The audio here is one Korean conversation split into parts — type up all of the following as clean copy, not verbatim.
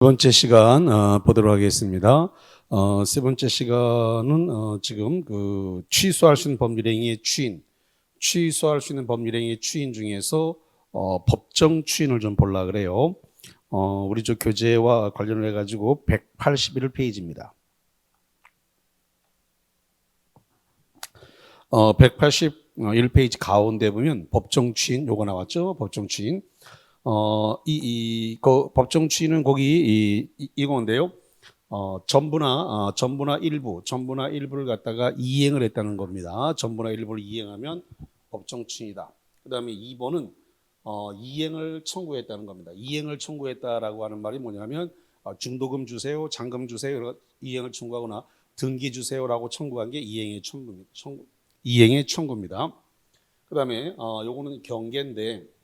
세 번째 시간 보도록 하겠습니다. 세 번째 시간은 지금 그 취소할 수 있는 법률행위의 취소할 수 있는 법률행위의 추인 중에서 법정 추인을 좀 보려고 그래요. 우리 저 교재와 관련을 해가지고 181페이지입니다. 181페이지 가운데 보면 법정 추인 요거 나왔죠? 법정 추인. 그 법정 추인은 거기 이건데요. 전부나 일부를 갖다가 이행을 했다는 겁니다. 전부나 일부를 이행하면 법정 추인이다. 그다음에 2번은 이행을 청구했다는 겁니다. 이행을 청구했다라고 하는 말이 뭐냐면 중도금 주세요, 잔금 주세요, 이행을 청구하거나 등기 주세요라고 청구한 게 이행의 청구입니다. 그다음에 요거는 경계인데.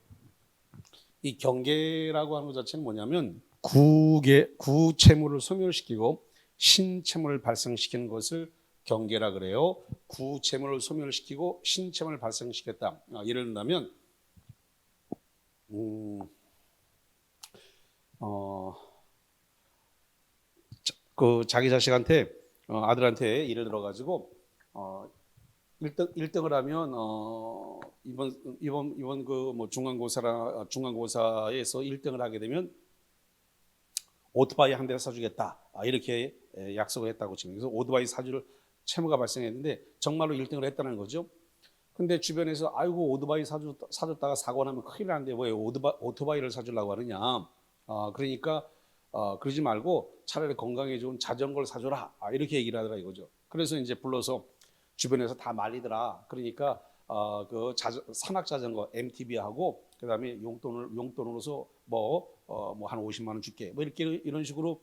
이 경계라고 하는 것 자체는 뭐냐면 구채무를 소멸시키고 신채무를 발생시키는 것을 경계라 그래요. 구채무를 소멸시키고 신채무를 발생시켰다. 예를 들면 그 자기 자식한테 아들한테 예를 들어 가지고 1등을 하면 이번 그 뭐 중간고사에서 1등을 하게 되면 오토바이 한 대를 사주겠다. 이렇게 약속을 했다고 지금. 그래서 오토바이 사줄 채무가 발생했는데 정말로 1등을 했다는 거죠. 근데 주변에서 아이고 오토바이 사줬다가 사고 나면 큰일 나는데 왜 오토바이를 사주려고 하느냐. 그러니까 그러지 말고 차라리 건강에 좋은 자전거를 사줘라. 이렇게 얘기를 하더라 이거죠. 그래서 이제 불러서 주변에서 다 말리더라. 그러니까 그 산악 자전거 MTB하고 그다음에 용돈으로서 뭐 한 50만 원 줄게. 뭐 이렇게 이런 식으로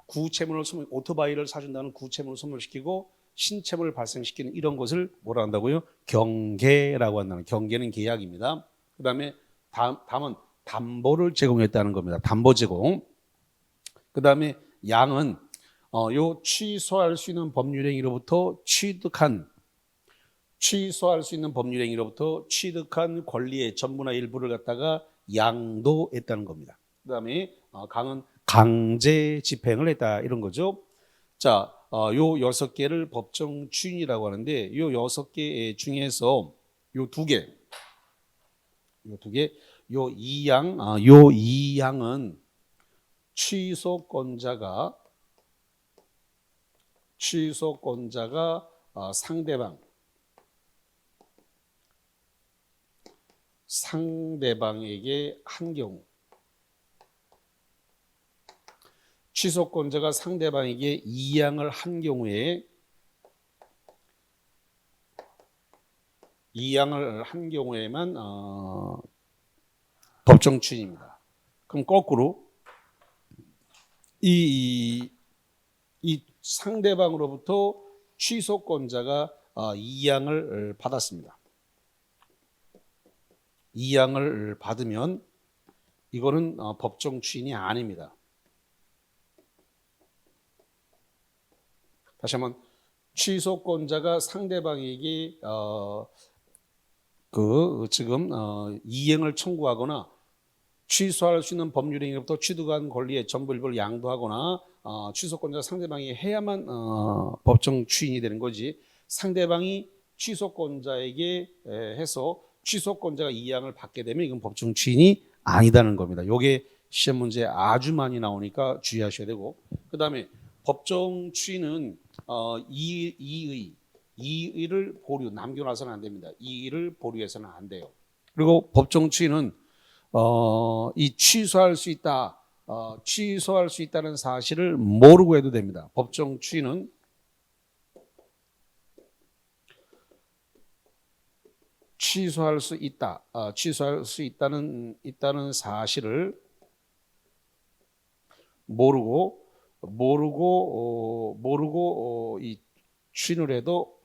구채무를 오토바이를 사준다는 구채무를 소멸시키고 신채무를 발생시키는 이런 것을 뭐라 한다고요? 경계라고 한다는. 경계는 계약입니다. 그다음에 다음은 담보를 제공했다는 겁니다. 담보 제공. 그다음에 양은 요 취소할 수 있는 법률행위로부터 취소할 수 있는 법률행위로부터 취득한 권리의 전부나 일부를 갖다가 양도했다는 겁니다. 그다음에 강은 강제 집행을 했다 이런 거죠. 자, 요 6개를 법정 추인이라고 하는데 요 6개 중에서 요 2개, 요 2양은 취소권자가 상대방에게 한 경우, 취소권자가 상대방에게 이양을 한 경우에만 법정 추인입니다. 그럼 거꾸로 이 상대방으로부터 취소권자가 이양을 받았습니다. 이양을 받으면 이거는 법정 추인이 아닙니다. 다시 한번 취소권자가 상대방에게 지금 이행을 청구하거나 취소할 수 있는 법률행위로부터 취득한 권리의 전부 일부를 양도하거나 취소권자가 상대방이 해야만 법정 추인이 되는 거지. 상대방이 취소권자에게 해서 취소권자가 이양을 받게 되면 이건 법정 추인이 아니다는 겁니다. 이게 시험 문제에 아주 많이 나오니까 주의하셔야 되고, 그 다음에 법정 추인은 이의를 남겨놔서는 안 됩니다. 이의를 보류해서는 안 돼요. 그리고 법정 추인은 이 취소할 수 있다는 사실을 모르고 해도 됩니다. 법정 추인은 취소할 수 있다는 사실을 모르고 이 추인을 해도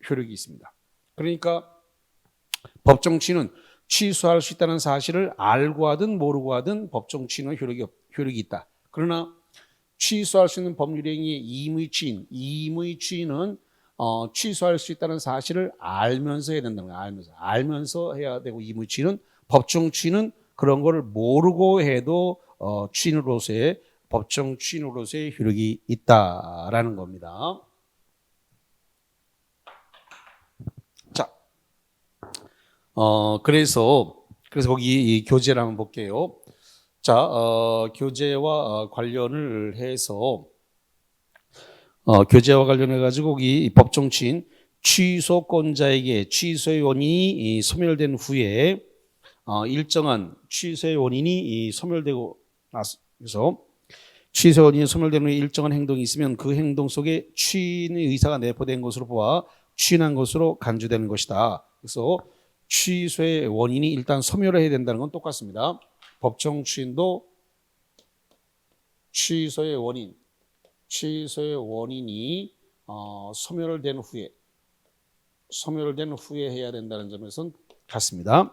효력이 있습니다. 그러니까 법정 추인은 취소할 수 있다는 사실을 알고 하든 모르고 하든 법정 추인은 효력이 있다. 그러나 취소할 수 있는 법률행위의 임의 추인은 취소할 수 있다는 사실을 알면서 해야 된다는 거예요. 알면서 해야 되고, 임의 추인은 법정 추인은 그런 거를 모르고 해도 취인으로서의 법정 취인으로서의 효력이 있다라는 겁니다. 자, 그래서 거기 이 교재를 한번 볼게요. 자, 교재와 관련을 해서 교재와 관련해 가지고 이 법정 취인 취소권자에게 취소의 원인이 소멸된 후에 일정한 취소의 원인이 소멸되고 나서 취소 원인이 소멸된 후에 일정한 행동이 있으면 그 행동 속에 취인의 의사가 내포된 것으로 보아 취인한 것으로 간주되는 것이다. 그래서 취소의 원인이 일단 소멸해야 된다는 건 똑같습니다. 법정 취인도 취소의 원인이 소멸된 후에 해야 된다는 점에서는 같습니다.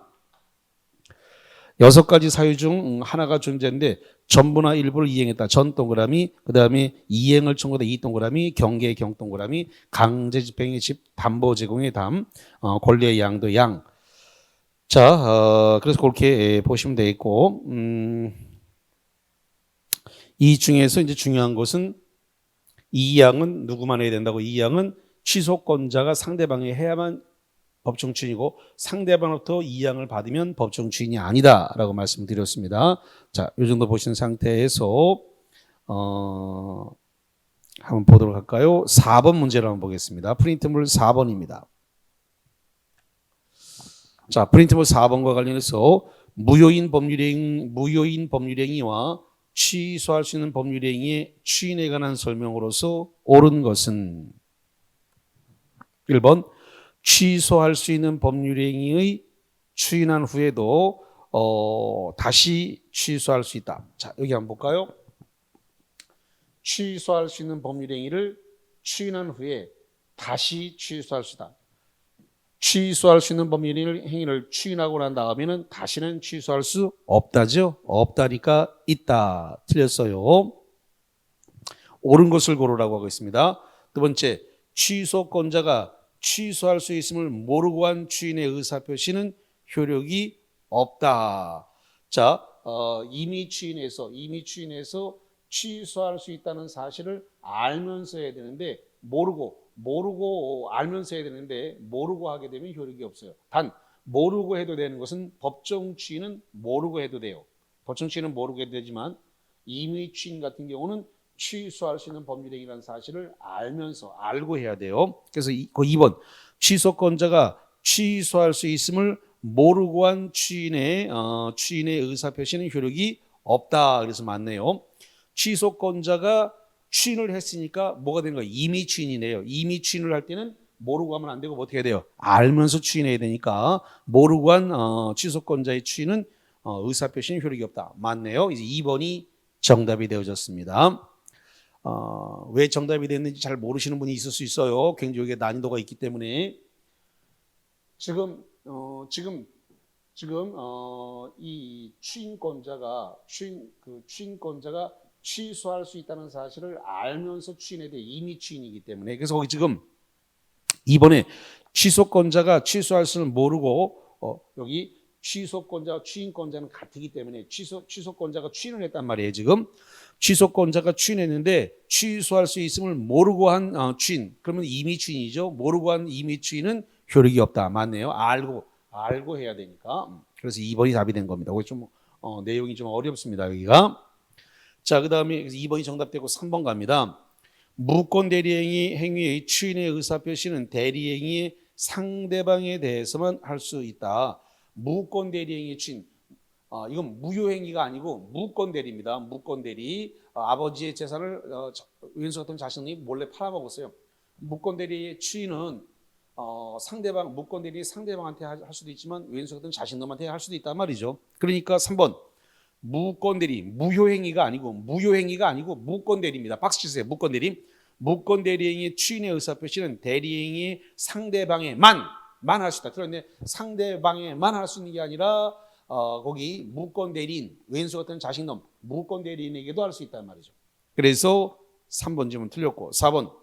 6가지 사유 중 하나가 존재인데 전부나 일부를 이행했다. 전 동그라미, 그 다음에 이행을 청구하다 이 동그라미, 경계의 경 동그라미, 강제 집행의 집, 담보 제공의 담, 권리의 양도 양. 자, 그래서 그렇게 보시면 되겠고, 이 중에서 이제 중요한 것은 이 양은 누구만 해야 된다고? 이 양은 취소권자가 상대방이 해야만 법정 취인이고 상대방으로부터 이 양을 받으면 법정 취인이 아니다라고 말씀드렸습니다. 자, 이 정도 보신 상태에서 한번 보도록 할까요? 4번 문제를 한번 보겠습니다. 프린트물 4번입니다. 자, 프린트물 4번과 관련해서 무효인 법률행위와 취소할 수 있는 법률행위의 취인에 관한 설명으로서 옳은 것은 1번 취소할 수 있는 법률행위의 취인한 후에도 다시 취소할 수 있다. 자, 여기 한번 볼까요? 취소할 수 있는 법률행위를 취인한 후에 다시 취소할 수 있다. 취소할 수 있는 법률행위를 취인하고 난 다음에는 다시는 취소할 수 없다죠? 없다니까 있다. 틀렸어요. 옳은 것을 고르라고 하고 있습니다. 두 번째, 취소권자가 취소할 수 있음을 모르고 한 취인의 의사표시는 효력이 없다. 자, 이미 취인해서 취소할 수 있다는 사실을 알면서 해야 되는데 모르고 알면서 해야 되는데 모르고 하게 되면 효력이 없어요. 단 모르고 해도 되는 것은 법정 취인은 모르고 해도 돼요. 법정 취인은 모르고 해도 되지만 임의 취인 같은 경우는 취소할 수 있는 법률행위라는 사실을 알고 해야 돼요. 그래서 2번 취소권자가 취소할 수 있음을 모르고 한 취인의 의사표시는 효력이 없다. 그래서 맞네요. 취소권자가 취인을 했으니까 뭐가 되는 거예요? 임의 취인이네요. 임의 취인을 할 때는 모르고 하면 안 되고 어떻게 해야 돼요? 알면서 취인해야 되니까 모르고 한 취소권자의 취인은 의사표시는 효력이 없다. 맞네요. 이제 2번이 정답이 되어졌습니다. 왜 정답이 됐는지 잘 모르시는 분이 있을 수 있어요. 굉장히 이게 난이도가 있기 때문에 지금 이 취인권자가 취소할 수 있다는 사실을 알면서 취인해야 돼. 이미 취인이기 때문에. 그래서 거기 지금 이번에 취소권자가 취소할 수는 모르고 여기 취소권자와 취인권자는 같기 때문에 취소권자가 취인을 했단 말이에요. 지금 취소권자가 취인했는데 취소할 수 있음을 모르고 한 취인, 그러면 이미 취인이죠. 모르고 한 이미 취인은 효력이 없다. 맞네요. 알고 해야 되니까. 그래서 2번이 답이 된 겁니다. 거기 좀 내용이 좀 어렵습니다. 여기가. 자, 그 다음에 2번이 정답되고 3번 갑니다. 무권 대리행위의 취인의 의사표시는 대리행위의 상대방에 대해서만 할 수 있다. 무권 대리행위의 취인. 이건 무효행위가 아니고 무권 대리입니다. 무권 대리. 아버지의 재산을 왼수 같은 자신이 몰래 팔아먹었어요. 무권 대리의 취인은 무권 대리 상대방한테 할 수도 있지만 왼수 같은 자신놈한테 할 수도 있단 말이죠. 그러니까 3번. 무권 대리, 무효행위가 아니고 무권 대리입니다. 박수 치세요. 무권 대리. 무권 대리행위의 취인의 의사표시는 대리행위의 상대방에만 할 수 있다. 그런데 상대방에만 할 수 있는 게 아니라 거기 무권 대리인, 왼수 같은 자식놈, 무권 대리인에게도 할 수 있단 말이죠. 그래서 3번 질문 틀렸고 4번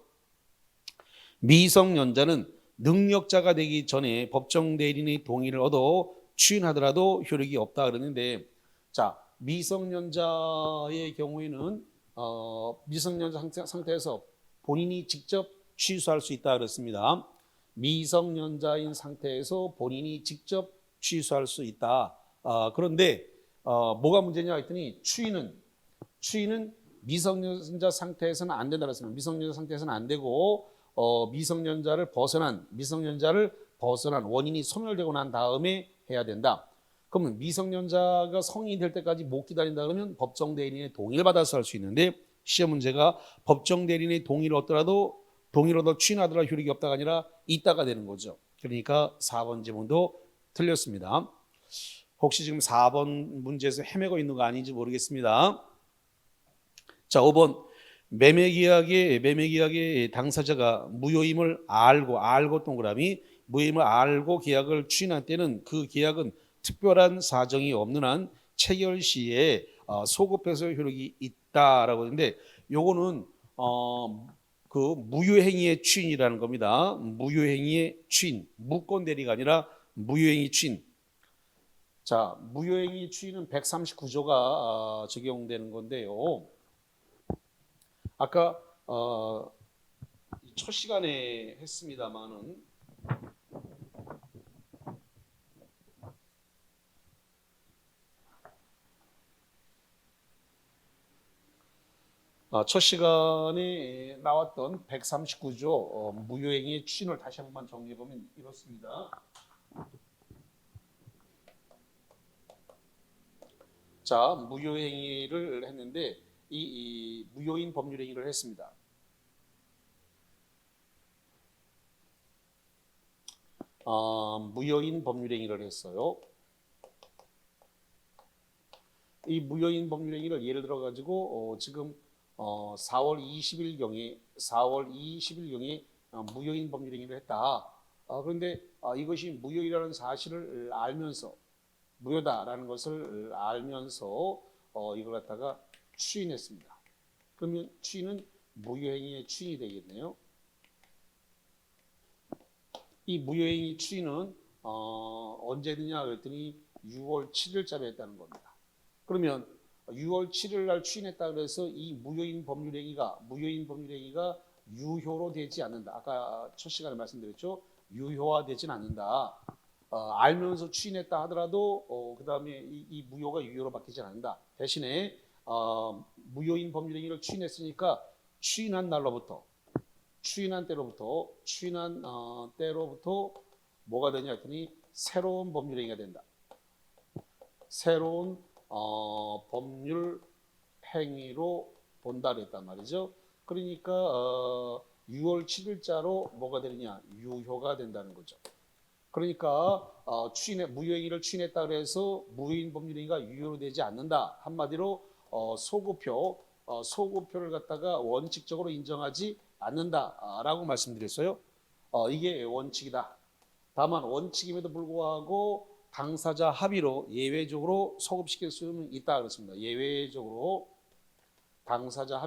미성년자는 능력자가 되기 전에 법정 대리인의 동의를 얻어 취인하더라도 효력이 없다 그러는데 자, 미성년자의 경우에는 미성년자 상태에서 본인이 직접 취소할 수 있다 그랬습니다. 미성년자인 상태에서 본인이 직접 취소할 수 있다. 그런데 뭐가 문제냐 했더니 추인은 미성년자 상태에서는 안 된다 그랬습니다. 미성년자 상태에서는 안 되고 미성년자를 벗어난 원인이 소멸되고 난 다음에 해야 된다. 그러면 미성년자가 성인이 될 때까지 못 기다린다 그러면 법정 대리인의 동의를 받아서 할 수 있는데 시험 문제가 법정 대리인의 동의를 얻더라도 추인하더라도 효력이 없다가 아니라 있다가 되는 거죠. 그러니까 4번 지문도 틀렸습니다. 혹시 지금 4번 문제에서 헤매고 있는 거 아닌지 모르겠습니다. 자, 5번 매매계약의 당사자가 무효임을 알고 동그라미 무효임을 알고 계약을 추인할 때는 그 계약은 특별한 사정이 없는 한 체결 시에 소급해서 효력이 있다라고 하는데 요거는 그 무효행위의 추인이라는 겁니다. 무효행위의 추인, 무권 대리가 아니라 무효행위 추인. 자, 무효행위 추인은 139조가 적용되는 건데요. 아까 첫 시간에 했습니다만은 첫 시간에 나왔던 139조 무효행위의 추인을 다시 한 번만 정리해 보면 이렇습니다. 자, 무효행위를 했는데 이 무효인 법률행위를 했습니다. 무효인 법률행위를 했어요. 이 무효인 법률행위를 예를 들어 가지고 지금 4월 20일경에 무효인 법률행위를 했다. 그런데 이것이 무효이라는 사실을 알면서 무효다라는 것을 알면서 이걸 갖다가 추인했습니다. 그러면 추인은 무효행위의 추인이 되겠네요. 이 무효행위 추인은 언제 되냐 그랬더니 6월 7일자로 했다는 겁니다. 그러면 6월 7일 날 추인했다 그래서 이 무효인 법률행위가 유효로 되지 않는다. 아까 첫 시간에 말씀드렸죠. 유효화되진 않는다. 알면서 추인했다 하더라도 그 다음에 이 무효가 유효로 바뀌지 않는다. 대신에 무효인 법률행위를 추인했으니까 추인한 때로부터 뭐가 되냐 했더니 새로운 법률행위가 된다. 새로운 법률 행위로 본다 그랬단 말이죠. 그러니까 6월 7일자로 뭐가 되느냐? 유효가 된다는 거죠. 그러니까 무효행위를 추인했다 그래서 무효인 법률행위가 유효로 되지 않는다. 한마디로 소급표를 갖다가 원칙적으로 인정하지 않는다라고 말씀드렸어요. 이게 원칙이다. 다만 원칙임에도 불구하고 당사자 합의로 예외적으로 소급시킬 수는 있다 그렇습니다. 예외적으로 당사자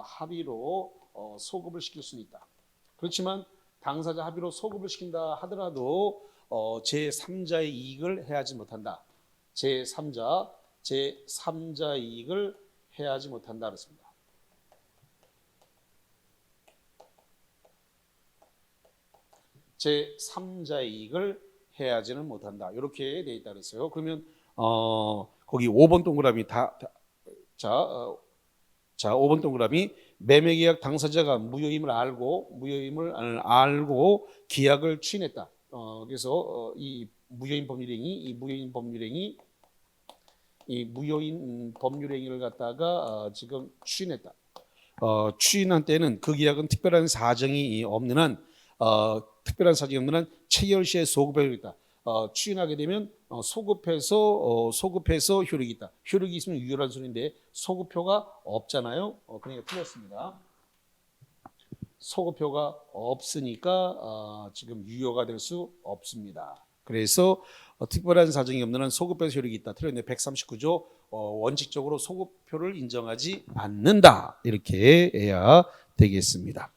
합의로 소급을 시킬 수는 있다. 그렇지만 당사자 합의로 소급을 시킨다 하더라도 제3자의 이익을 해하지 못한다. 제3자의 이익을 해하지 못한다 그렇습니다. 제3자의 이익을 해하지는 못한다. 이렇게 돼 있다 그랬어요. 그러면 거기 5번 동그라미 자 5번 동그라미 매매계약 당사자가 무효임을 알고 계약을 추인했다. 그래서 이 무효인 법률행위를 갖다가 지금 추인했다. 추인한 때는 그 계약은 특별한 사정이 없는 한 체결 시에 소급효력이 있다. 추인하게 되면 소급해서 효력이 있다. 효력이 있으면 유효란 소리인데 소급효가 없잖아요. 그러니까 틀렸습니다. 소급효가 없으니까 지금 유효가 될 수 없습니다. 그래서 특별한 사정이 없는 한 소급해서 효력이 있다. 틀렸는데 139조 원칙적으로 소급효를 인정하지 않는다. 이렇게 해야 되겠습니다.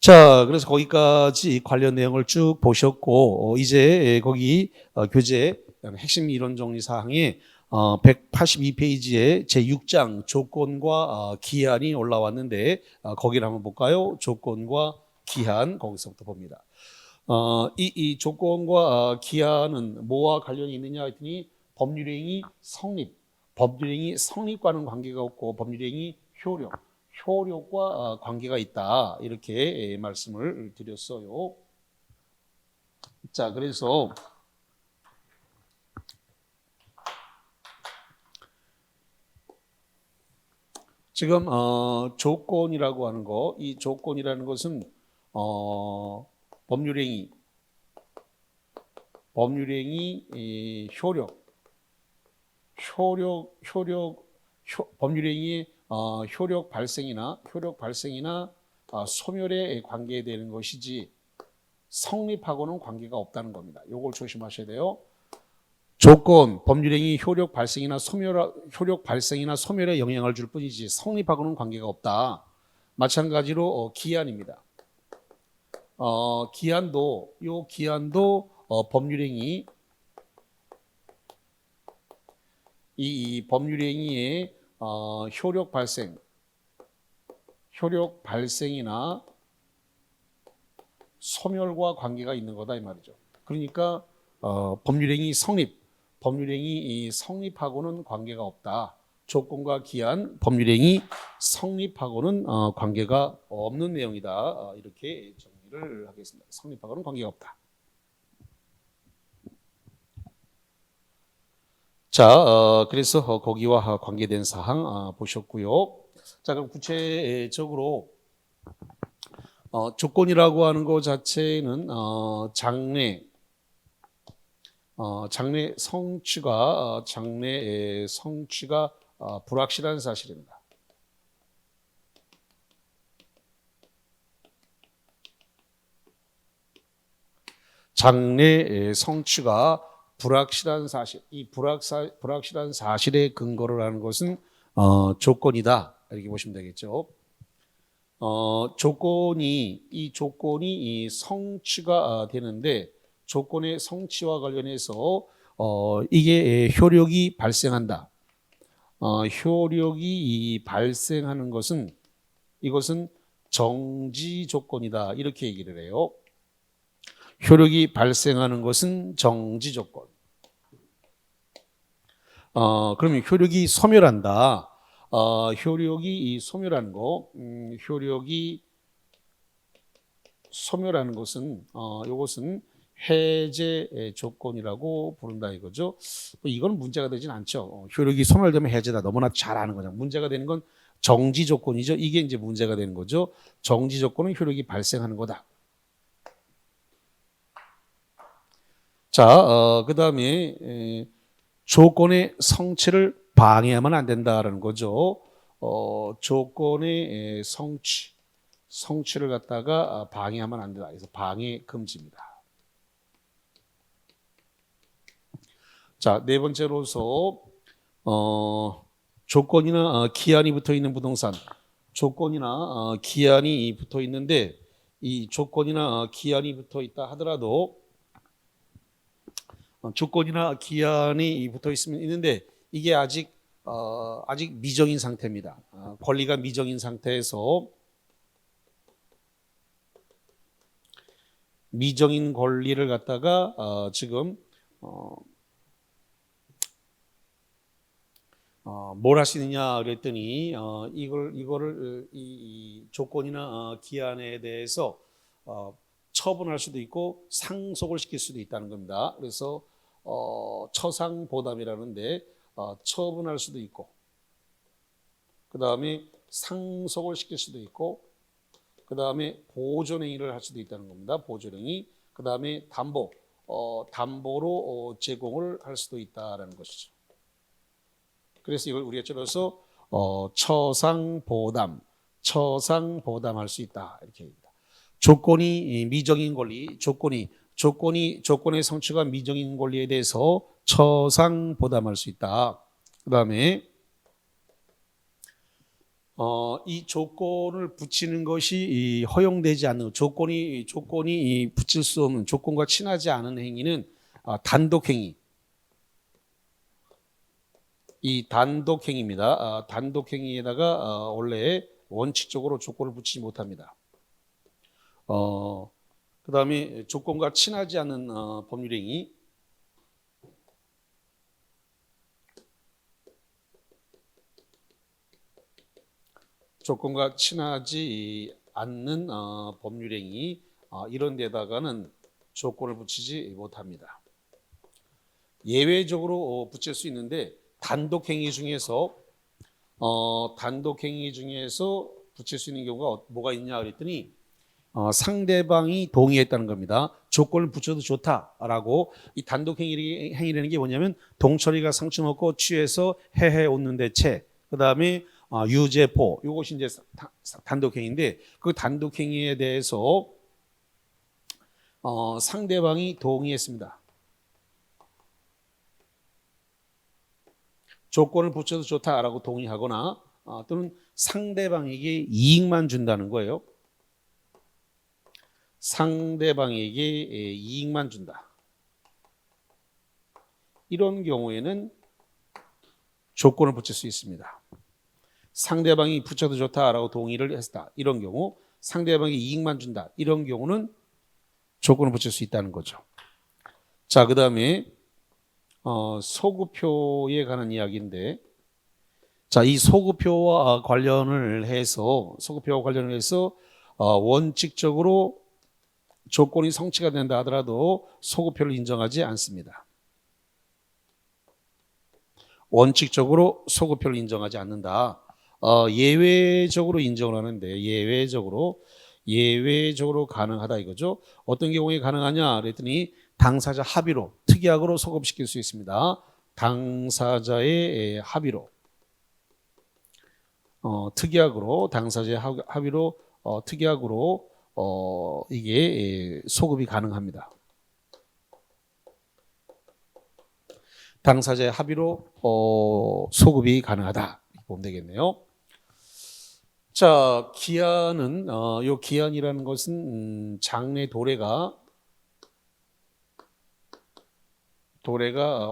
자, 그래서 거기까지 관련 내용을 쭉 보셨고 이제 거기 교재 핵심 이론 정리 사항에 182페이지에 제6장 조건과 기한이 올라왔는데 거기를 한번 볼까요? 조건과 기한 거기서부터 봅니다. 이 조건과 기한은 뭐와 관련이 있느냐 했더니 법률행위 법률행위 성립과는 관계가 없고 법률행위 효력과 관계가 있다 이렇게 말씀을 드렸어요. 자, 그래서 지금 조건이라고 하는 거, 이 조건이라는 것은 법률행위 법률행위의 효력 발생이나 소멸에 관계되는 것이지 성립하고는 관계가 없다는 겁니다. 이걸 조심하셔야 돼요. 조건, 법률행위 효력 발생이나 소멸에 영향을 줄 뿐이지 성립하고는 관계가 없다. 마찬가지로 기한입니다. 기한도 법률행위 이 법률행위의 효력 발생이나 소멸과 관계가 있는 거다 이 말이죠. 그러니까 법률행위 성립하고는 관계가 없다. 조건과 기한, 법률행위 성립하고는 관계가 없는 내용이다. 이렇게 정리를 하겠습니다. 성립하고는 관계가 없다. 자, 그래서 거기와 관계된 사항 보셨고요. 자, 그럼 구체적으로 조건이라고 하는 것 자체는 장래 성취가 불확실한 사실입니다. 장래 성취가 불확실한 사실, 이 불확실한 사실에 근거를 하는 것은 조건이다 이렇게 보시면 되겠죠. 이 조건이 성취가 되는데 조건의 성취와 관련해서 이게 효력이 발생한다. 효력이 발생하는 것은 이것은 정지 조건이다 이렇게 얘기를 해요. 효력이 발생하는 것은 정지 조건. 그러면 효력이 소멸한다. 효력이 소멸하는 거, 효력이 소멸하는 것은 이것은 해제 조건이라고 부른다 이거죠. 이건 문제가 되진 않죠. 효력이 소멸되면 해제다. 너무나 잘 아는 거죠. 문제가 되는 건 정지 조건이죠. 이게 이제 문제가 되는 거죠. 정지 조건은 효력이 발생하는 거다. 자, 그 다음에 조건의 성취를 방해하면 안 된다라는 거죠. 조건의 성취를 갖다가 방해하면 안 된다. 그래서 방해 금지입니다. 자, 네 번째로서 조건이나 기한이 붙어 있는 부동산, 조건이나 기한이 붙어 있는데 이 조건이나 기한이 붙어 있다 하더라도 조건이나 기한이 붙어 있는데 이게 아직 미정인 상태입니다. 권리가 미정인 상태에서 미정인 권리를 갖다가 지금 뭘 할 수 있느냐 그랬더니 이거를 이 조건이나 기한에 대해서 처분할 수도 있고 상속을 시킬 수도 있다는 겁니다. 그래서 처상보담이라는데 처분할 수도 있고 그 다음에 상속을 시킬 수도 있고 그 다음에 보존행위를 할 수도 있다는 겁니다. 보존행위. 그 다음에 담보로 제공을 할 수도 있다라는 것이죠. 그래서 이걸 우리가 줄여서 처상보담할 수 있다 이렇게 합니다. 조건이 미정인 권리, 조건의 성취가 미정인 권리에 대해서 처상보담할 수 있다. 그 다음에 이 조건을 붙이는 것이 허용되지 않는 조건이 붙일 수 없는 조건과 친하지 않은 행위는 단독행위. 이 단독행위입니다. 단독행위에다가 원래 원칙적으로 조건을 붙이지 못합니다. 그 다음에 조건과 친하지 않은 법률행위. 조건과 친하지 않는 법률행위 이런 데다가는 조건을 붙이지 못합니다. 예외적으로 붙일 수 있는데 단독행위 중에서 붙일 수 있는 경우가 뭐가 있냐 그랬더니 상대방이 동의했다는 겁니다. 조건을 붙여도 좋다라고. 이 단독행위라는 게 뭐냐면 동철이가 상처 먹고 취해서 헤헤 웃는데 채. 그 다음에 유죄포. 이것이 이제 단독행위인데 그 단독행위에 대해서 상대방이 동의했습니다. 조건을 붙여도 좋다라고 동의하거나 또는 상대방에게 이익만 준다는 거예요. 상대방에게 이익만 준다. 이런 경우에는 조건을 붙일 수 있습니다. 상대방이 붙여도 좋다라고 동의를 했다. 이런 경우 상대방에게 이익만 준다. 이런 경우는 조건을 붙일 수 있다는 거죠. 자, 그 다음에 소급표에 관한 이야기인데, 자, 이 소급표와 관련을 해서 원칙적으로 조건이 성취가 된다 하더라도 소급표를 인정하지 않습니다. 원칙적으로 소급표를 인정하지 않는다. 예외적으로 인정을 하는데 예외적으로 가능하다 이거죠. 어떤 경우에 가능하냐 그랬더니 당사자 합의로 특약으로 소급시킬 수 있습니다. 당사자의 합의로 당사자의 합의로 특약으로 이게 소급이 가능합니다. 당사자의 합의로 소급이 가능하다 이렇게 보면 되겠네요. 자, 기한은 요 기한이라는 것은 장래 도래가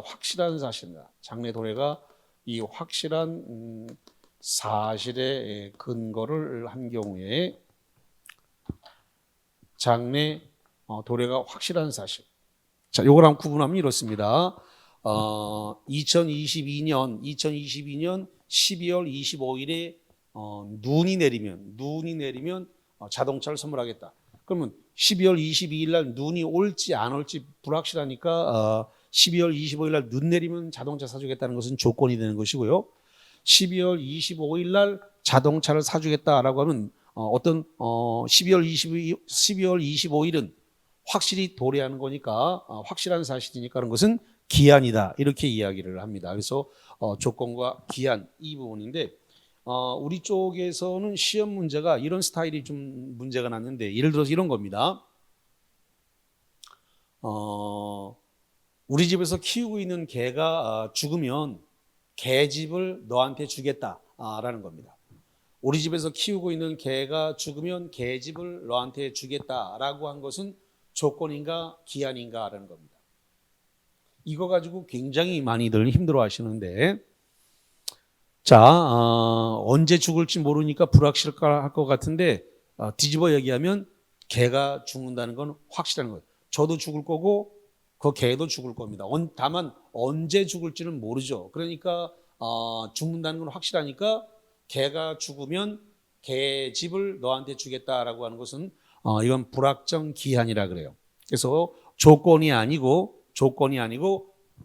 확실한 사실입니다. 장래 도래가 이 확실한 사실에 근거를 한 경우에 장래 도래가 확실한 사실. 자, 요거랑 구분하면 이렇습니다. 2022년 12월 25일에 눈이 내리면 자동차를 선물하겠다. 그러면 12월 22일 날 눈이 올지 안 올지 불확실하니까 12월 25일 날 눈 내리면 자동차 사주겠다는 것은 조건이 되는 것이고요. 12월 25일 날 자동차를 사주겠다라고 하면 12월 25일은 확실히 도래하는 거니까 확실한 사실이니까 그런 것은 기한이다 이렇게 이야기를 합니다. 그래서 조건과 기한 이 부분인데 우리 쪽에서는 시험 문제가 이런 스타일이 좀 문제가 났는데 예를 들어서 이런 겁니다. 우리 집에서 키우고 있는 개가 죽으면 개집을 너한테 주겠다라는 겁니다. 우리 집에서 키우고 있는 개가 죽으면 개집을 너한테 주겠다라고 한 것은 조건인가 기한인가라는 겁니다. 이거 가지고 굉장히 많이들 힘들어 하시는데 자, 언제 죽을지 모르니까 불확실할 것 같은데 뒤집어 얘기하면 개가 죽는다는 건 확실한 거예요. 저도 죽을 거고 그 개도 죽을 겁니다. 다만 언제 죽을지는 모르죠. 그러니까 죽는다는 건 확실하니까 개가 죽으면 개 집을 너한테 주겠다라고 하는 것은 이건 불확정 기한이라 그래요. 그래서 조건이 아니고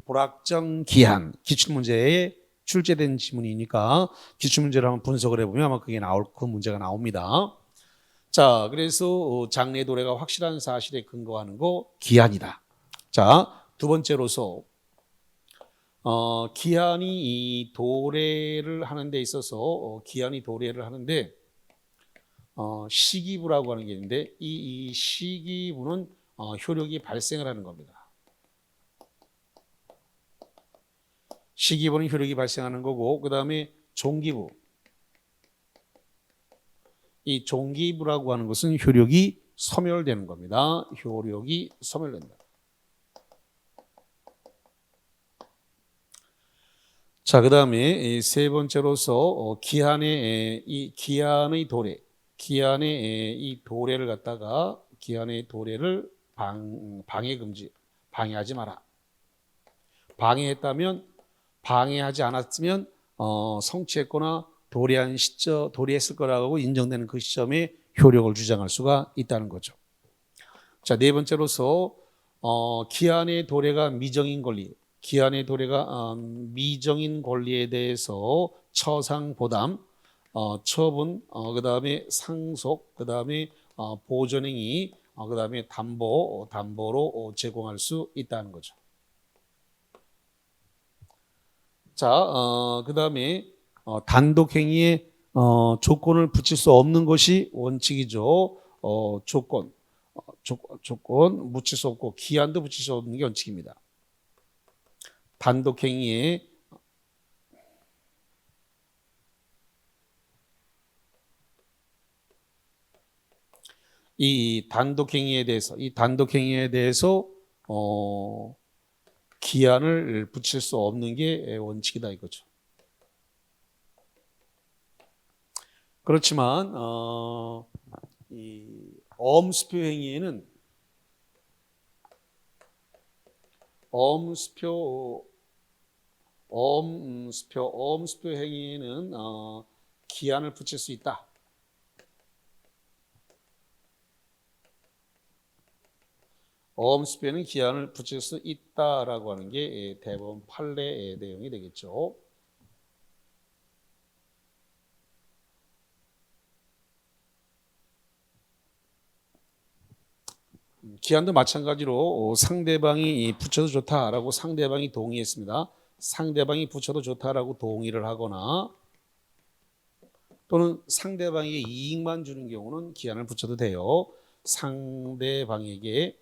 불확정 기한. 기출문제에 출제된 지문이니까 기출문제를 한번 분석을 해보면 아마 그 문제가 나옵니다. 자, 그래서 장래 도래가 확실한 사실에 근거하는 거 기한이다. 자, 두 번째로서 기한이 도래를 하는 데 있어서 시기부라고 하는 게 있는데 이 시기부는 효력이 발생을 하는 겁니다. 시기부는 효력이 발생하는 거고 그 다음에 종기부. 이 종기부라고 하는 것은 효력이 소멸되는 겁니다. 효력이 소멸된다. 자, 그다음에 세 번째로서 기한의 도래, 기한의 이 도래를 갖다가 기한의 도래를 방해 금지, 방해하지 마라. 방해했다면 방해하지 않았으면 성취했거나 도래했을 거라고 인정되는 그 시점에 효력을 주장할 수가 있다는 거죠. 자, 네 번째로서 기한의 도래가 미정인 권리, 기한의 도래가 미정인 권리에 대해서 처상보담, 처분, 그다음에 상속, 그다음에 보존행위, 그다음에 담보로 제공할 수 있다는 거죠. 자, 그다음에 단독행위에 조건을 붙일 수 없는 것이 원칙이죠. 조건 붙일 수 없고 기한도 붙일 수 없는 게 원칙입니다. 단독행위에 이 단독행위에 대해서 기한을 붙일 수 없는 게 원칙이다 이거죠. 그렇지만 이 엄수표 행위에는 엄수표 행위에는 기한을 붙일 수 있다. 엄수표에는 기한을 붙일 수 있다라고 하는 게 대법원 판례의 내용이 되겠죠. 기한도 마찬가지로 상대방이 붙여도 좋다라고 상대방이 동의했습니다. 상대방이 붙여도 좋다라고 동의를 하거나 또는 상대방에게 이익만 주는 경우는 기한을 붙여도 돼요. 상대방에게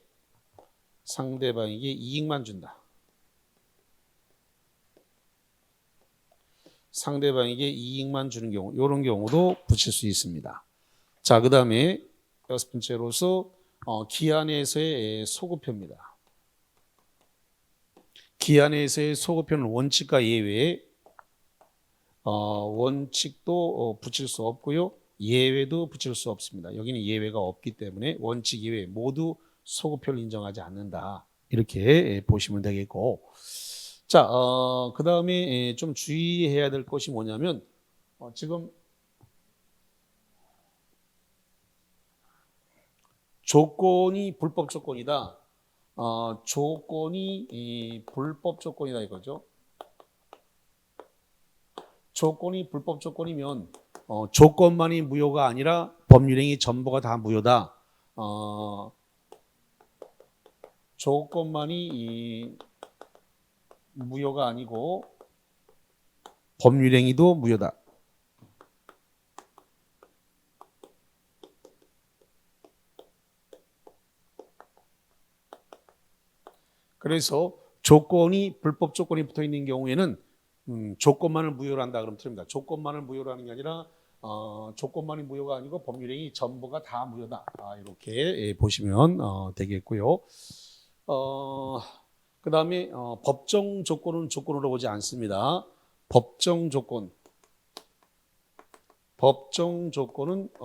이익만 준다. 상대방에게 이익만 주는 경우, 이런 경우도 붙일 수 있습니다. 자, 그 다음에 여섯 번째로서 기한에서의 소급표입니다. 기한에서의 소급표는 원칙과 예외, 원칙도 붙일 수 없고요. 예외도 붙일 수 없습니다. 여기는 예외가 없기 때문에 원칙, 예외 모두 소급표를 인정하지 않는다. 이렇게 보시면 되겠고. 자, 그 다음에 좀 주의해야 될 것이 뭐냐면, 지금 조건이 불법 조건이다. 조건이 불법 조건이다 이거죠. 조건이 불법 조건이면 조건만이 무효가 아니라 법률행위 전부가 다 무효다. 조건만이 무효가 아니고 법률행위도 무효다. 그래서 조건이 불법 조건이 붙어 있는 경우에는 조건만을 무효로 한다 그러면 틀립니다. 조건만을 무효로 하는 게 아니라 조건만이 무효가 아니고 법률행위 전부가 다 무효다. 이렇게 보시면 되겠고요. 그 다음에 법정 조건은 조건으로 보지 않습니다. 법정 조건은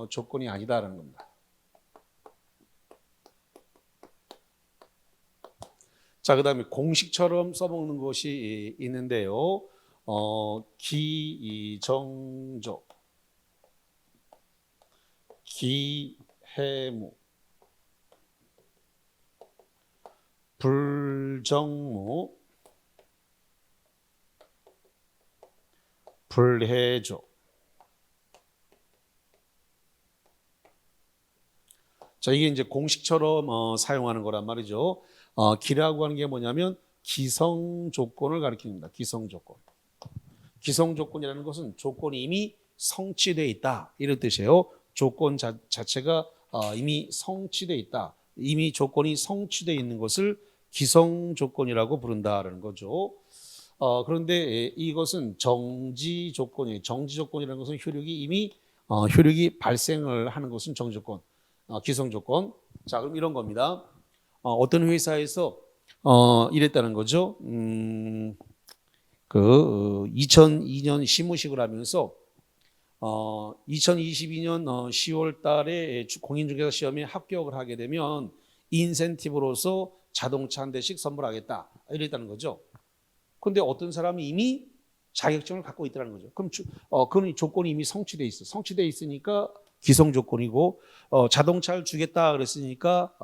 조건이 아니다라는 겁니다. 자, 그 다음에 공식처럼 써먹는 것이 있는데요. 기정조, 기해무, 불정무, 불해조. 자, 이게 이제 공식처럼 사용하는 거란 말이죠. 기라고 하는 게 뭐냐면 기성 조건을 가리킵니다. 기성 조건. 기성 조건이라는 것은 조건이 이미 성취되어 있다. 이런 뜻이에요. 조건 자체가 이미 성취되어 있다. 이미 조건이 성취되어 있는 것을 기성 조건이라고 부른다라는 거죠. 그런데 이것은 정지 조건이에요. 정지 조건이라는 것은 효력이 발생을 하는 것은 정지 조건, 기성 조건. 자, 그럼 이런 겁니다. 어떤 회사에서 이랬다는 거죠. 2002년 시무식을 하면서 2022년 10월 달에 공인중개사 시험에 합격을 하게 되면 인센티브로서 자동차 한 대씩 선물하겠다 이랬다는 거죠. 근데 어떤 사람이 이미 자격증을 갖고 있다는 거죠. 그럼 그런 조건이 이미 성취돼 있어. 성취돼 있으니까 기성 조건이고 자동차를 주겠다 그랬으니까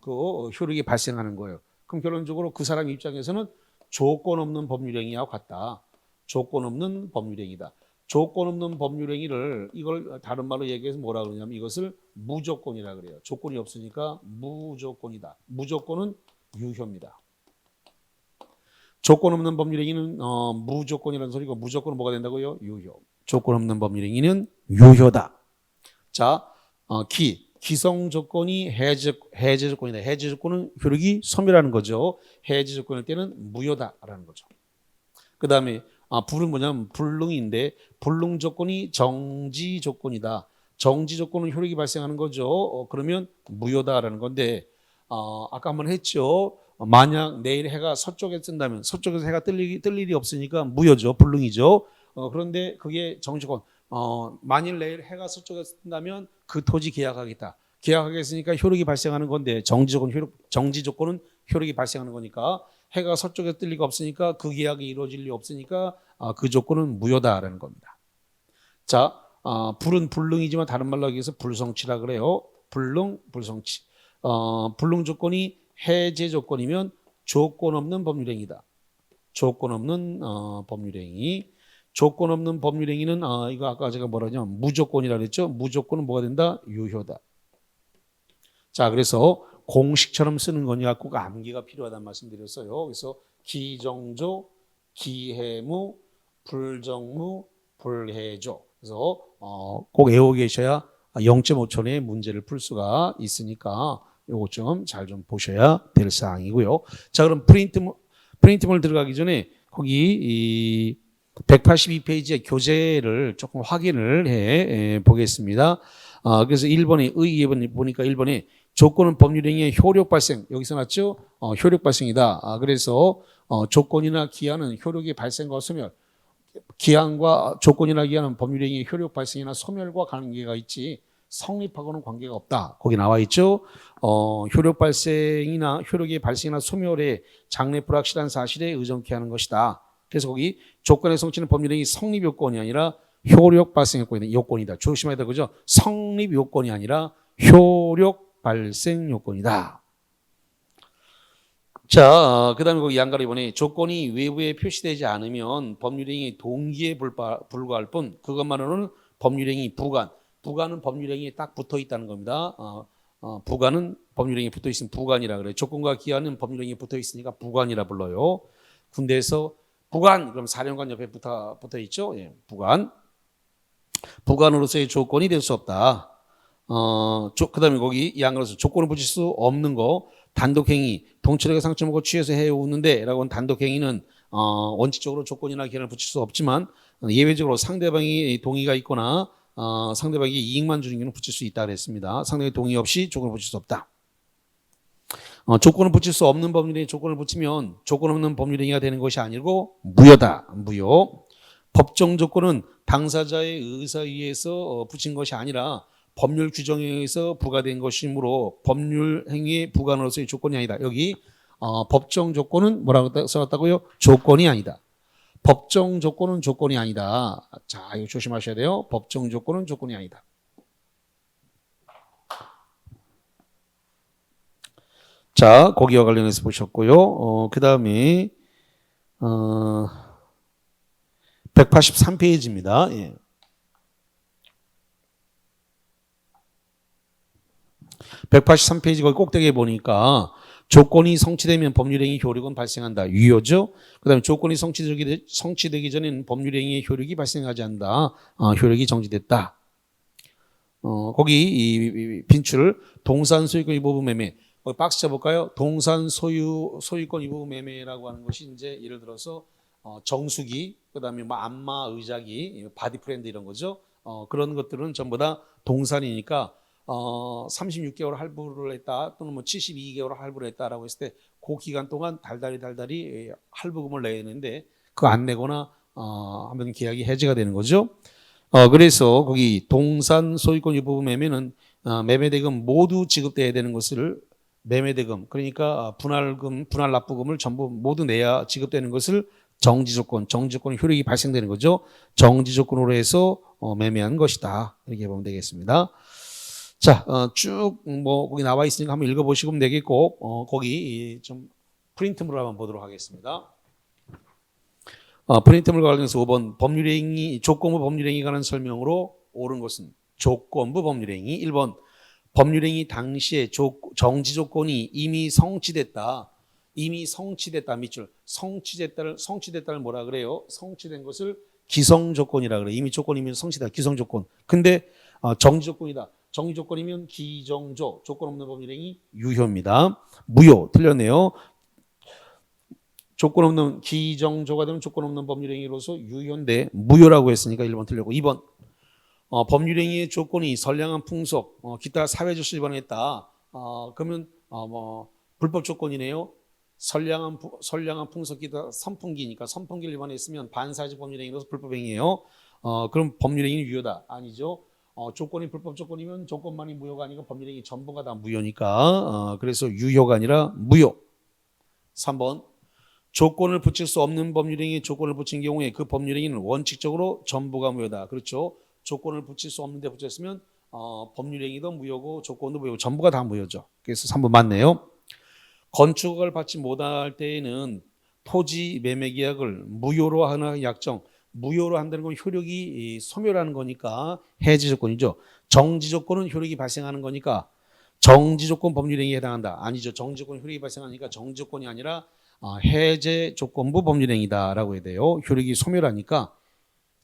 그 효력이 발생하는 거예요. 그럼 결론적으로 그 사람 입장에서는 조건 없는 법률행위와 같다. 조건 없는 법률행위다. 조건 없는 법률행위를 이걸 다른 말로 얘기해서 뭐라 그러냐면 이것을 무조건이라 그래요. 조건이 없으니까 무조건이다. 무조건은 유효입니다. 조건 없는 법률행위는 무조건이라는 소리고 무조건은 뭐가 된다고요? 유효. 조건 없는 법률행위는 유효다. 자, 기성 조건이 해제 조건이다. 해제 조건은 효력이 소멸하는 거죠. 해제 조건일 때는 무효다라는 거죠. 그 다음에 불은 뭐냐면 불능인데 불능 조건이 정지 조건이다. 정지 조건은 효력이 발생하는 거죠. 그러면 무효다라는 건데 아까 한번 했죠. 만약 내일 해가 서쪽에 뜬다면 서쪽에서 해가 뜰 일이 없으니까 무효죠. 불능이죠. 그런데 그게 정지조건. 만일 내일 해가 서쪽에서 뜬다면 그 토지 계약하겠다. 계약하겠으니까 효력이 발생하는 건데 정지 조건은 효력이 발생하는 거니까 해가 서쪽에 뜰 리가 없으니까 그 계약이 이루어질 리 없으니까 그 조건은 무효다라는 겁니다. 자, 불은 불능이지만 다른 말로 하기 위해서 불성취라 그래요. 불능, 불성취. 불능 조건이 해제 조건이면 조건 없는 법률행위다. 조건 없는 법률행위. 조건 없는 법률행위는 이거 아까 제가 뭐라냐면 무조건이라 그랬죠. 무조건은 뭐가 된다? 유효다. 자, 그래서 공식처럼 쓰는 거니까 꼭 암기가 필요하다는 말씀드렸어요. 그래서 기정조, 기해무, 불정무, 불해조. 그래서 꼭 외우고 계셔야 0.5초내에 문제를 풀 수가 있으니까 요거 좀 잘 좀 보셔야 될 사항이고요. 자, 그럼 프린트물 들어가기 전에 거기 이 182페이지의 교재를 조금 확인을 해 보겠습니다. 그래서 1번에 의의에 보니까 1번에 조건은 법률행위의 효력 발생 여기서 났죠? 효력 발생이다. 그래서 조건이나 기한은 효력의 발생과 소멸 기한과 조건이나 기한은 법률행위의 효력 발생이나 소멸과 관계가 있지 성립하고는 관계가 없다. 거기 나와 있죠. 효력 발생이나 효력의 발생이나 소멸의 장래 불확실한 사실에 의존케 하는 것이다. 그래서 거기 조건의 성취는 법률행위 성립 요건이 아니라 효력 발생 요건이다. 조심해야 돼, 그죠? 성립 요건이 아니라 효력 발생 요건이다. 자, 그 다음에 거기 양가를 보니 조건이 외부에 표시되지 않으면 법률행위 동기에 불과할 뿐 그것만으로는 법률행위 부관은 법률행위에 딱 붙어 있다는 겁니다. 부관은 법률행위에 붙어 있으면 부관이라 그래요. 조건과 기한은 법률행위에 붙어 있으니까 부관이라 불러요. 군대에서 부관 그럼 사령관 옆에 붙어 있죠. 예, 부관으로서의 조건이 될 수 없다. 그다음에 거기 양가로서 조건을 붙일 수 없는 거 단독행위 동철에게 상처먹고 취해서 해오는데라고 하는 단독행위는 원칙적으로 조건이나 기한을 붙일 수 없지만 예외적으로 상대방이 동의가 있거나 상대방이 이익만 주는 경우는 붙일 수 있다 그랬습니다. 상대방의 동의 없이 조건을 붙일 수 없다. 조건을 붙일 수 없는 법률행위 조건을 붙이면 조건 없는 법률행위가 되는 것이 아니고 무효다. 무효. 법정 조건은 당사자의 의사에 의해서 붙인 것이 아니라 법률 규정에 의해서 부과된 것이므로 법률 행위의 부관으로서의 조건이 아니다. 여기 법정 조건은 뭐라고 써놨다고요? 조건이 아니다. 법정 조건은 조건이 아니다. 자, 이거 조심하셔야 돼요. 법정 조건은 조건이 아니다. 자, 거기와 관련해서 보셨고요. 그 다음에 183페이지입니다. 예. 183페이지 거기 꼭대기에 보니까 조건이 성취되면 법률행위 효력은 발생한다. 유효죠. 그 다음에 조건이 성취되기 전에는 법률행위의 효력이 발생하지 않는다. 효력이 정지됐다. 거기 이 빈출 동산 소유권 위법 매매 거기 박스 쳐볼까요? 동산 소유권 위법 매매라고 하는 것이 이제 예를 들어서 정수기 그다음에 뭐 안마 의자기 바디 프렌드 이런 거죠. 그런 것들은 전부 다 동산이니까 36개월 할부를 했다 또는 뭐 72개월 할부를 했다라고 했을 때 그 기간 동안 달달이 할부금을 내야 되는데 그거 안 내거나 하면 계약이 해지가 되는 거죠. 그래서 거기 동산 소유권 유보부 매매는 매매대금 모두 지급돼야 되는 것을 매매대금, 그러니까 분할금, 분할납부금을 전부 모두 내야 지급되는 것을 정지조건, 정지조건 효력이 발생되는 거죠. 정지조건으로 해서 매매한 것이다. 이렇게 보면 되겠습니다. 자, 쭉 거기 나와 있으니까 한번 읽어보시면 되겠고, 거기 좀 프린트물을 한번 보도록 하겠습니다. 프린트물 관련해서 5번 법률행위, 조건부 법률행위 관한 설명으로 옳은 것은 조건부 법률행위. 1번 법률행위 당시에 정지조건이 이미 성취됐다. 이미 성취됐다 밑줄. 성취됐다를 뭐라 그래요? 성취된 것을 기성조건이라 그래요. 이미 조건이면 성취다. 기성조건. 근데 정지조건이다. 정지조건이면 기정조. 조건 없는 법률행위 유효입니다. 무효. 틀렸네요. 조건 없는 기정조가 되면 조건 없는 법률행위로서 유효인데 무효라고 했으니까 1번 틀렸고 2번 법률행위의 조건이 선량한 풍속, 기타 사회질서 위반했다. 그러면 불법 조건이네요. 선량한 풍속 기타 선풍기니까 선풍기를 위반했으면 반사회적 법률행위로서 불법행위예요. 그럼 법률행위는 유효다. 아니죠. 조건이 불법 조건이면 조건만이 무효가 아니고 법률행위 전부가 다 무효니까 그래서 유효가 아니라 무효. 3번 조건을 붙일 수 없는 법률행위에 조건을 붙인 경우에 그 법률행위는 원칙적으로 전부가 무효다. 그렇죠. 조건을 붙일 수 없는데 붙였으면 법률행위도 무효고 조건도 무효고 전부가 다 무효죠. 그래서 3번 맞네요. 건축을 받지 못할 때에는 토지 매매 계약을 무효로 하는 약정, 무효로 한다는 건 효력이 소멸하는 거니까 해지 조건이죠. 정지 조건은 효력이 발생하는 거니까 정지 조건 법률행위에 해당한다. 아니죠. 정지 조건 효력이 발생하니까 정지 조건이 아니라 해제 조건부 법률행위다라고 해야 돼요. 효력이 소멸하니까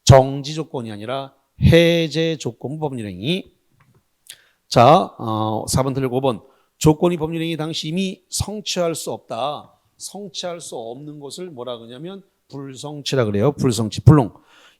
정지 조건이 아니라 해제 조건부 법률행위. 자, 4번 틀리고 5번 조건이 법률행위 당시 이미 성취할 수 없다. 성취할 수 없는 것을 뭐라 그러냐면 불성취라 그래요. 불성취, 불능.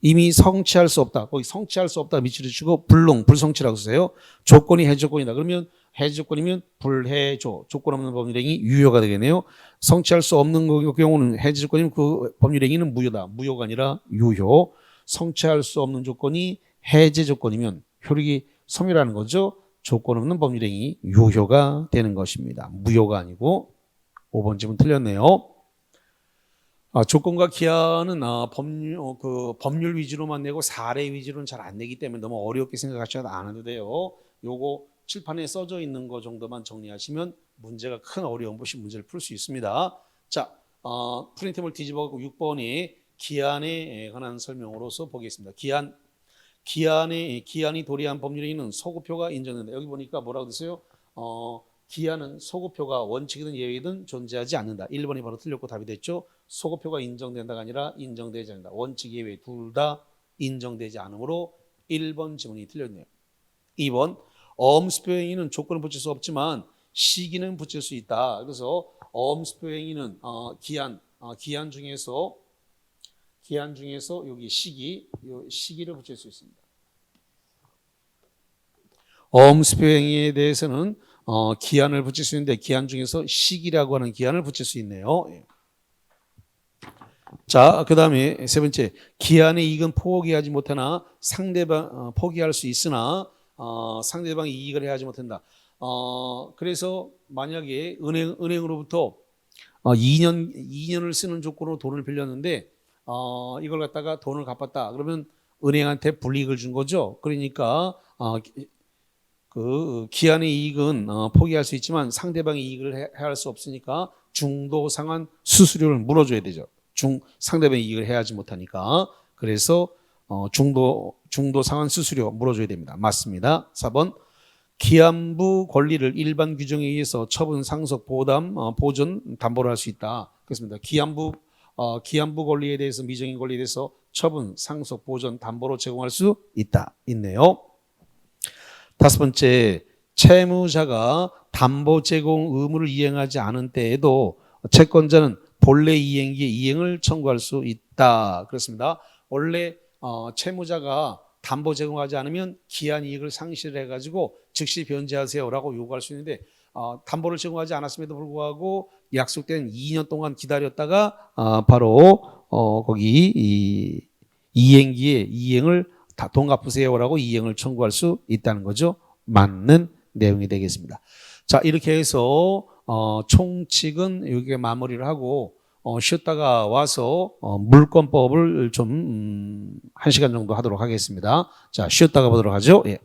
이미 성취할 수 없다. 거기 성취할 수 없다 밑줄을 치고 불능, 불성취라고 쓰세요. 조건이 해제 조건이다. 그러면 해제 조건이면 불해조, 조건 없는 법률행위 유효가 되겠네요. 성취할 수 없는 경우는 해제 조건이면 그 법률행위는 무효다. 무효가 아니라 유효. 성취할 수 없는 조건이 해제 조건이면 효력이 소멸하는 거죠. 조건 없는 법률행위 유효가 되는 것입니다. 무효가 아니고 5번 질문 틀렸네요. 조건과 기한은 법률 위주로만 내고 사례 위주로는 잘 안 내기 때문에 너무 어렵게 생각하셔도 안 해도 돼요. 요거 칠판에 써져 있는 거 정도만 정리하시면 문제가 큰 어려움 없이 문제를 풀 수 있습니다. 자, 프린트물 뒤집어갖고 6번이 기한에 관한 설명으로서 보겠습니다. 기한이 도래한 법률행위는 소급표가 인정된다. 여기 보니까 뭐라고 됐어요? 기한은 소급표가 원칙이든 예외든 존재하지 않는다. 1번이 바로 틀렸고 답이 됐죠. 소급표가 인정된다가 아니라 인정되지 않는다. 원칙 예외 둘 다 인정되지 않으므로 1번 지문이 틀렸네요. 2번 엄수표 행위는 조건을 붙일 수 없지만 시기는 붙일 수 있다. 그래서 엄수표 행위는 기한 중에서 여기 시기를 붙일 수 있습니다. 엄수표 행위에 대해서는 기한을 붙일 수 있는데 기한 중에서 시기라고 하는 기한을 붙일 수 있네요. 자, 그 다음에 세 번째, 기한의 이익은 포기하지 못하나 상대방 포기할 수 있으나 상대방이 이익을 해하지 못한다. 그래서 만약에 은행으로부터 2년을 쓰는 조건으로 돈을 빌렸는데 이걸 갖다가 돈을 갚았다. 그러면 은행한테 불이익을 준 거죠. 그러니까 그 기한의 이익은 포기할 수 있지만 상대방이 이익을 해할 수 없으니까 중도 상환 수수료를 물어줘야 되죠. 상대방이 이익을 해하지 못하니까. 그래서 중도 상환 수수료 물어줘야 됩니다. 맞습니다. 4번 기한부 권리를 일반 규정에 의해서 처분, 상속, 보존, 담보를 할 수 있다. 그렇습니다. 기한부 권리에 대해서 미정인 권리에 대해서 처분, 상속, 보존, 담보로 제공할 수 있네요. 5번째, 채무자가 담보 제공 의무를 이행하지 않은 때에도 채권자는 본래 이행기의 이행을 청구할 수 있다. 그렇습니다. 원래 채무자가 담보 제공하지 않으면 기한 이익을 상실해가지고 즉시 변제하세요라고 요구할 수 있는데 담보를 제공하지 않았음에도 불구하고 약속된 2년 동안 기다렸다가 바로 거기 이 이행기에 이행을 다 돈 갚으세요라고 이행을 청구할 수 있다는 거죠. 맞는 내용이 되겠습니다. 자, 이렇게 해서 총칙은 여기에 마무리를 하고 쉬었다가 와서 물권법을 좀 1시간 정도 하도록 하겠습니다. 자, 쉬었다가 보도록 하죠. 예.